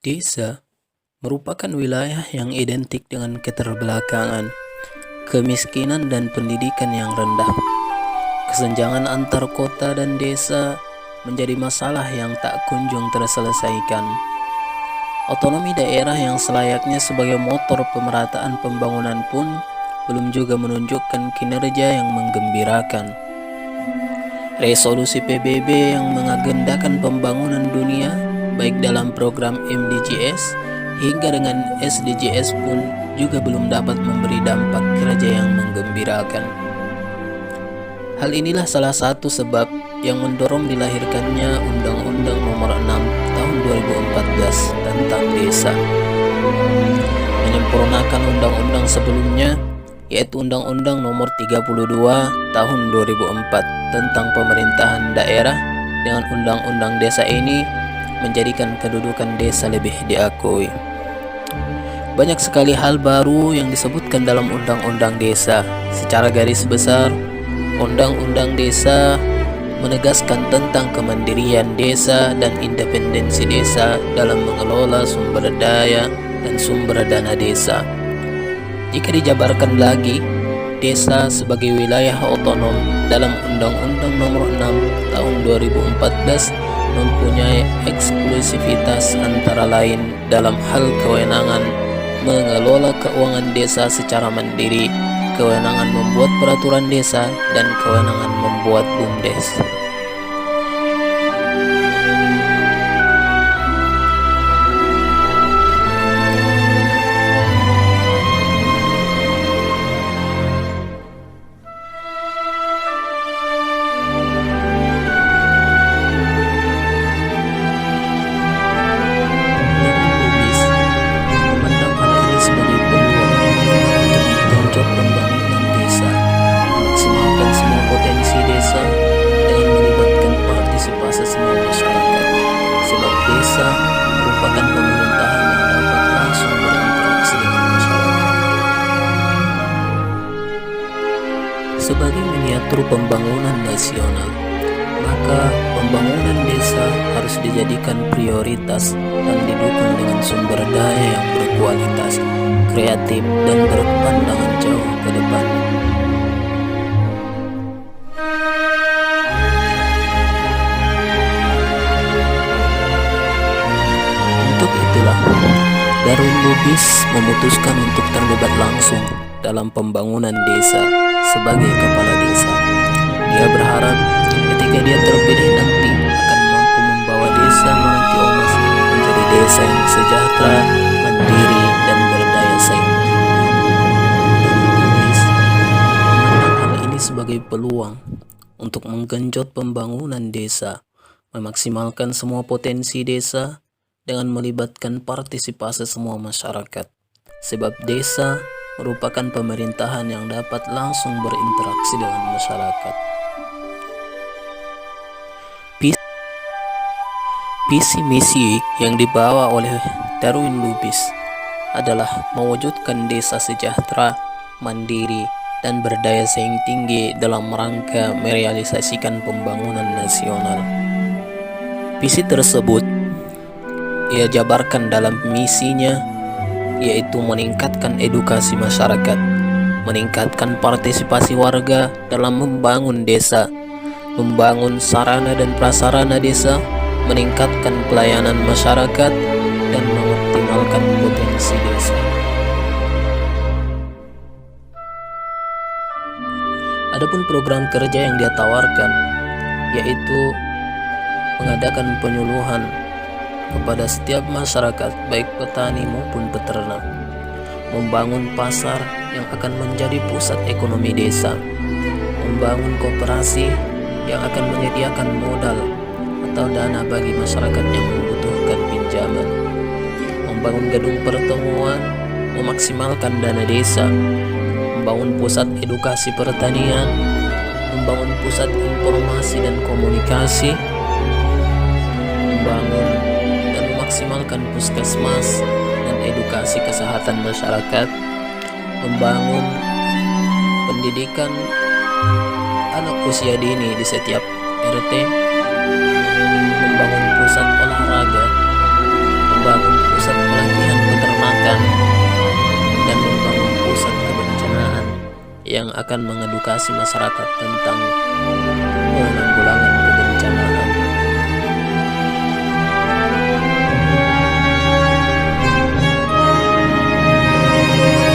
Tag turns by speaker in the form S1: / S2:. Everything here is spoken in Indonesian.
S1: Desa merupakan wilayah yang identik dengan keterbelakangan, kemiskinan, dan pendidikan yang rendah. Kesenjangan antar kota dan desa menjadi masalah yang tak kunjung terselesaikan. Otonomi daerah yang selayaknya sebagai motor pemerataan pembangunan pun belum juga menunjukkan kinerja yang menggembirakan. Resolusi PBB yang mengagendakan pembangunan dunia baik dalam program MDGs hingga dengan SDGs pun juga belum dapat memberi dampak kerja yang menggembirakan. Hal inilah salah satu sebab yang mendorong dilahirkannya Undang-Undang Nomor 6 Tahun 2014 tentang Desa, menyempurnakan undang-undang sebelumnya, yaitu Undang-Undang Nomor 32 Tahun 2004 tentang Pemerintahan Daerah. Dengan Undang-Undang Desa ini menjadikan kedudukan desa lebih diakui. Banyak sekali hal baru yang disebutkan dalam Undang-Undang Desa. Secara garis besar, Undang-Undang Desa menegaskan tentang kemandirian desa dan independensi desa dalam mengelola sumber daya dan sumber dana desa. Jika dijabarkan lagi, desa sebagai wilayah otonom dalam Undang-Undang Nomor 6 Tahun 2014 mempunyai eksklusivitas antara lain dalam hal kewenangan mengelola keuangan desa secara mandiri, kewenangan membuat peraturan desa, dan kewenangan membuat BUMDes. Desa merupakan pemerintahan yang dapat langsung berinteraksi dengan masyarakat. Sebagai miniatur pembangunan nasional, maka pembangunan desa harus dijadikan prioritas dan didukung dengan sumber daya yang berkualitas, kreatif, dan berpandangan jauh ke depan. Untuk itulah, Darul Lubis memutuskan untuk terlibat langsung dalam pembangunan desa sebagai kepala desa. Dia berharap ketika dia terpilih nanti akan mampu membawa desa Meranti Omas menjadi desa yang sejahtera, mandiri, dan berdaya saing. Darul Lubis memandang hal ini sebagai peluang untuk menggenjot pembangunan desa, memaksimalkan semua potensi desa dengan melibatkan partisipasi semua masyarakat, sebab desa merupakan pemerintahan yang dapat langsung berinteraksi dengan masyarakat. Visi misi yang dibawa oleh Darul Lubis adalah mewujudkan desa sejahtera, mandiri, dan berdaya saing tinggi dalam rangka merealisasikan pembangunan nasional. Visi tersebut ia jabarkan dalam misinya, yaitu meningkatkan edukasi masyarakat, meningkatkan partisipasi warga dalam membangun desa, membangun sarana dan prasarana desa, meningkatkan pelayanan masyarakat, dan mengoptimalkan potensi desa. Adapun program kerja yang dia tawarkan, yaitu mengadakan penyuluhan kepada setiap masyarakat, baik petani maupun peternak, membangun pasar yang akan menjadi pusat ekonomi desa, membangun koperasi yang akan menyediakan modal atau dana bagi masyarakat yang membutuhkan pinjaman, membangun gedung pertemuan, memaksimalkan dana desa, membangun pusat edukasi pertanian, membangun pusat informasi dan komunikasi, membangun memaksimalkan puskesmas dan edukasi kesehatan masyarakat, membangun pendidikan anak usia dini di setiap RT, membangun pusat olahraga, membangun pusat yang akan mengedukasi masyarakat tentang